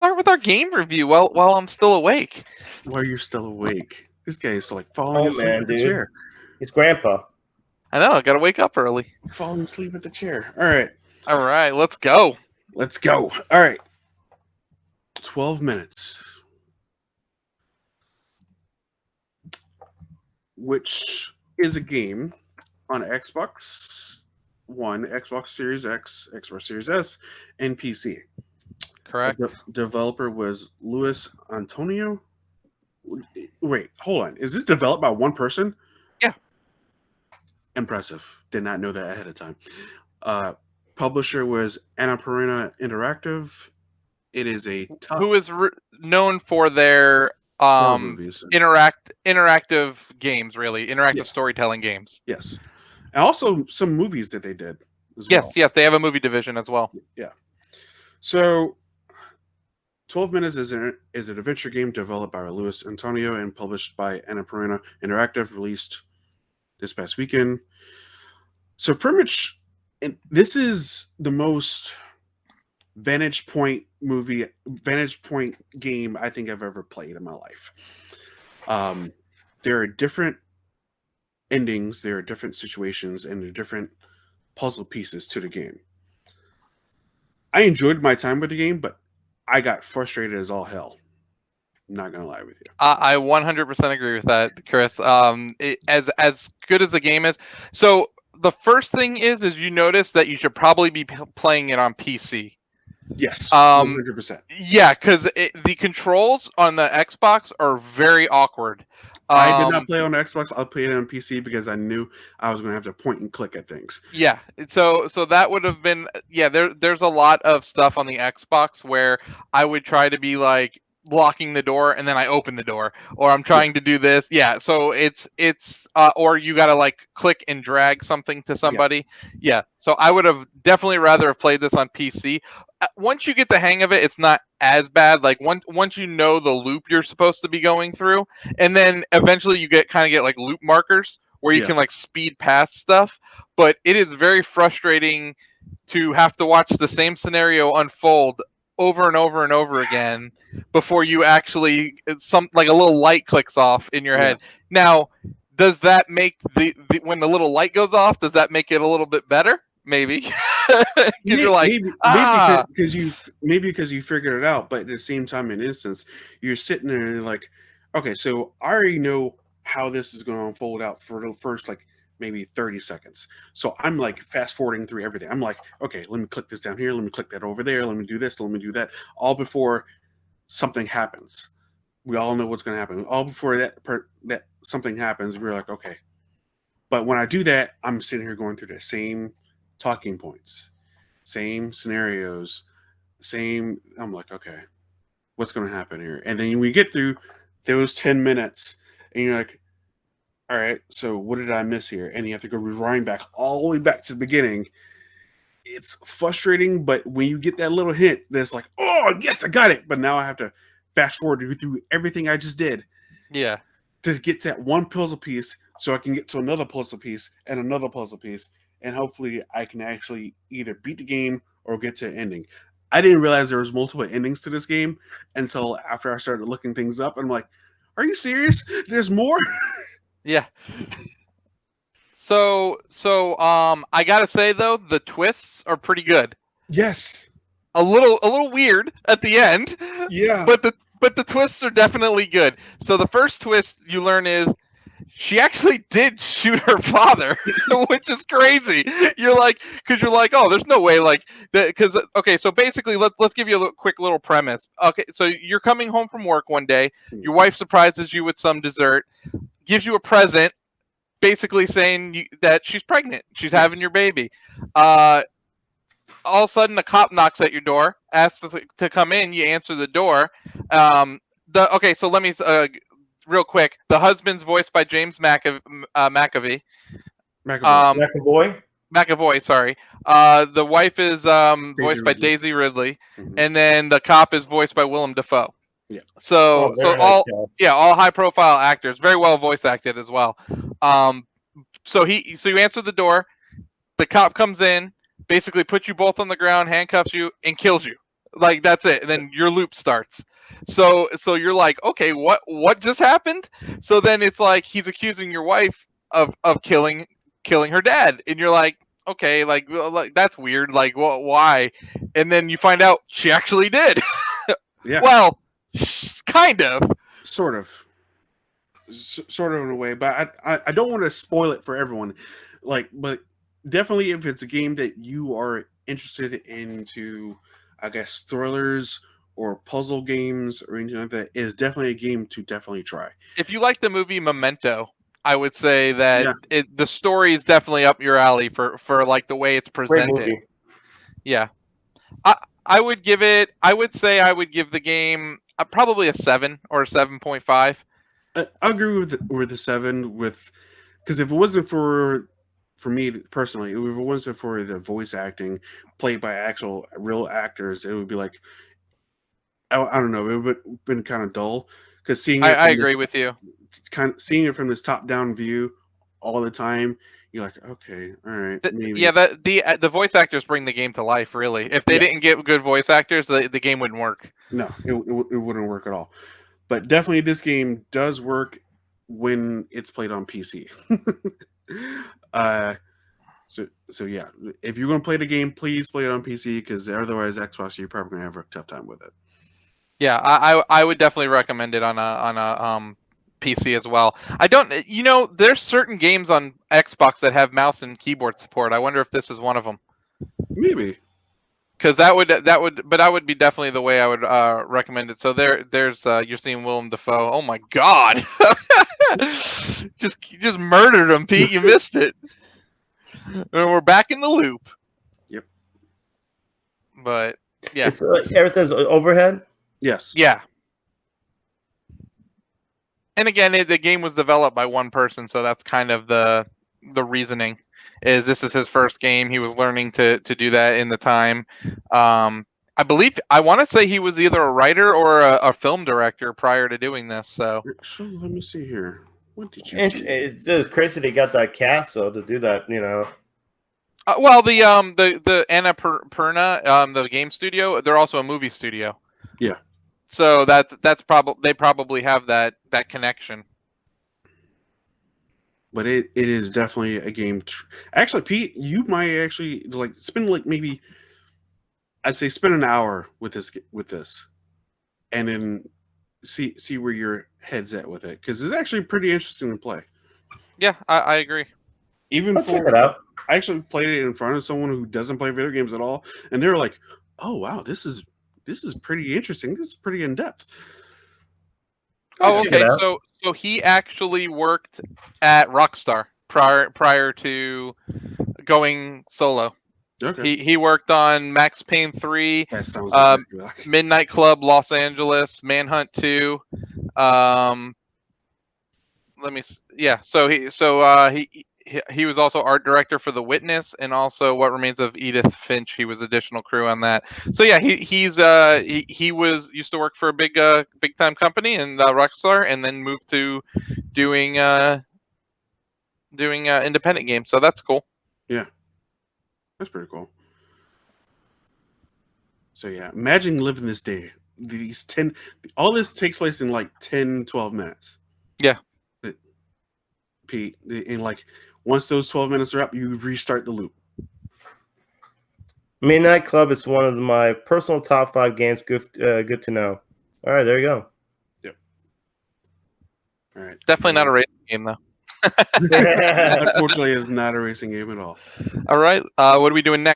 Start with our game review while I'm still awake. While you're still awake. This guy is like falling Oh asleep man, at the dude, chair. it's Grandpa. I know, I gotta wake up early. Falling asleep at the chair. All right, All right, let's go. let's go. All right. 12 minutes. Which is a game on Xbox One, Xbox Series X, Xbox Series S, and PC. Correct. The developer was Luis Antonio. Wait, hold on. Is this developed by one person? Yeah. Impressive. Did not know that ahead of time. Publisher was Annapurna Interactive. It is a top Who is known for their horror movies. interactive games, really interactive Yeah. storytelling games. Yes, and also some movies that they did as Yes, well. yes, they have a movie division as well. Yeah. So 12 Minutes is an adventure game developed by Luis Antonio and published by Annapurna Interactive, released this past weekend. So pretty much, and this is the most vantage point game I think I've ever played in my life. There are different endings, there are different situations, and there are different puzzle pieces to the game. I enjoyed my time with the game, but I got frustrated as all hell. I'm not gonna lie with you. I 100% agree with that, Chris. As good as the game is, so the first thing is you notice that you should probably be playing it on PC. Yes, 100%. Yeah, because the controls on the Xbox are very awkward. I did not play on Xbox. I played it on PC because I knew I was going to have to point and click at things. Yeah, so that would have been there's a lot of stuff on the Xbox where I would try to be like locking the door and then I open the door, or I'm trying to do this. Yeah, so it's or you got to like click and drag something to somebody. Yeah, so I would have definitely rather have played this on PC. Once you get the hang of it, it's not as bad. Like once you know the loop you're supposed to be going through, and then eventually you get like loop markers where you can like speed past stuff. But it is very frustrating to have to watch the same scenario unfold over and over and over again before you actually some like a little light clicks off in your head. Now, does that make the when the little light goes off, does that make it a little bit better? Maybe. Because you're like, maybe because you figured it out, but at the same time, in instance, you're sitting there and you're like, okay, so I already know how this is going to unfold out for the first like maybe 30 seconds. So I'm like fast forwarding through everything. I'm like, okay, let me click this down here, let me click that over there, let me do this, let me do that, all before something happens. We all know what's going to happen. All before that something happens, we're like, okay. But when I do that, I'm sitting here going through the same talking points, same scenarios, same. I'm like, okay, what's going to happen here? And then we get through those 10 minutes, and you're like, all right, so what did I miss here? And you have to go rewind back all the way back to the beginning. It's frustrating, but when you get that little hint, that's like, oh, yes, I got it. But now I have to fast forward through everything I just did. Yeah. To get to that one puzzle piece so I can get to another puzzle piece and another puzzle piece. And hopefully I can actually either beat the game or get to an ending. I didn't realize there was multiple endings to this game until after I started looking things up. And I'm like, are you serious? There's more? Yeah. So I gotta say though, the twists are pretty good. Yes. A little weird at the end. Yeah. But the twists are definitely good. So the first twist you learn is she actually did shoot her father, which is crazy. You're like, oh, there's no way, like that. Because okay, so basically, let's give you a quick little premise. Okay, so you're coming home from work one day. Your wife surprises you with some dessert, gives you a present, basically saying that she's pregnant, she's having your baby. All of a sudden, a cop knocks at your door, asks to come in. You answer the door. Okay, so let me real quick. The husband's voiced by James McAvoy. McAvoy, sorry. The wife is voiced by Daisy Ridley, and then the cop is voiced by Willem Dafoe. Yeah. So all high profile actors, very well voice acted as well. So you answer the door. The cop comes in, basically puts you both on the ground, handcuffs you, and kills you. Like that's it. And then your loop starts. So you're like, okay, what just happened? So then it's like he's accusing your wife of killing her dad, and you're like, okay, like, well, like that's weird. Like, well, why? And then you find out she actually did. Yeah, Well, kind of. sort of, sort of in a way. But I don't want to spoil it for everyone. Like, but definitely if it's a game that you are interested into, I guess thrillers or puzzle games or anything like that, is definitely a game to definitely try. If you like the movie Memento, I would say that Yeah. the story is definitely up your alley for like the way it's Great presented. movie. Yeah. I would give it. I would say I would give the game probably a 7 or a 7.5. I agree with the 7 with, because if it wasn't for me personally, if it wasn't for the voice acting played by actual real actors, it would be like I don't know, it would have been kind of dull because seeing it I from this agree with you. seeing it from this top down view all the time, you're like, okay, all right, maybe. Yeah, the voice actors bring the game to life. Really, if they Yeah. didn't get good voice actors, the game wouldn't work. No, it wouldn't work at all. But definitely, this game does work when it's played on PC. uh, so yeah, if you're gonna play the game, please play it on PC because otherwise, Xbox, you're probably gonna have a tough time with it. Yeah, I would definitely recommend it on a PC as well. I don't, there's certain games on Xbox that have mouse and keyboard support. I wonder if this is one of them. Maybe. Because but that would be definitely the way I would recommend it. So there's you're seeing Willem Dafoe. Oh my God, just murdered him, Pete. You missed it. And we're back in the loop. Yep. But yeah, It's everything's overhead. Yes. yeah. And again, the game was developed by one person, so that's kind of the reasoning. Is this is his first game? He was learning to do that in the time. I believe I want to say he was either a writer or a film director prior to doing this. So Actually, let me see here. What did you do? It's just crazy they got that cast though to do that. well, the Annapurna, the game studio, they're also a movie studio. Yeah. So that's probably they probably have that connection. But it is definitely a game. Actually, Pete, you might actually like spend like maybe, I'd say spend an hour with this, and then see where your head's at with it because it's actually pretty interesting to play. Yeah, I agree. Even I'll check it out. I actually played it in front of someone who doesn't play video games at all, and they were like, "Oh wow, this is pretty interesting. This is pretty in depth." Oh, check it okay. out. So he actually worked at Rockstar prior to going solo. Okay, He worked on Max Payne 3, that sounds exactly like. Midnight Club Los Angeles, Manhunt 2. So he was also art director for The Witness and also What Remains of Edith Finch. He was additional crew on that. So yeah, he was used to work for a big time company and Rockstar, and then moved to doing independent games. So that's cool. Yeah, that's pretty cool. So yeah, imagine living this day. These 10, all this takes place in like 10, 12 minutes. Yeah. Pete, and like once those 12 minutes are up, you restart the loop. Midnight Club is one of my personal top 5 games. Good to know. All right, there you go. Yep. All right. Definitely not a racing game though. Unfortunately, it's not a racing game at all. All right. What are we doing next?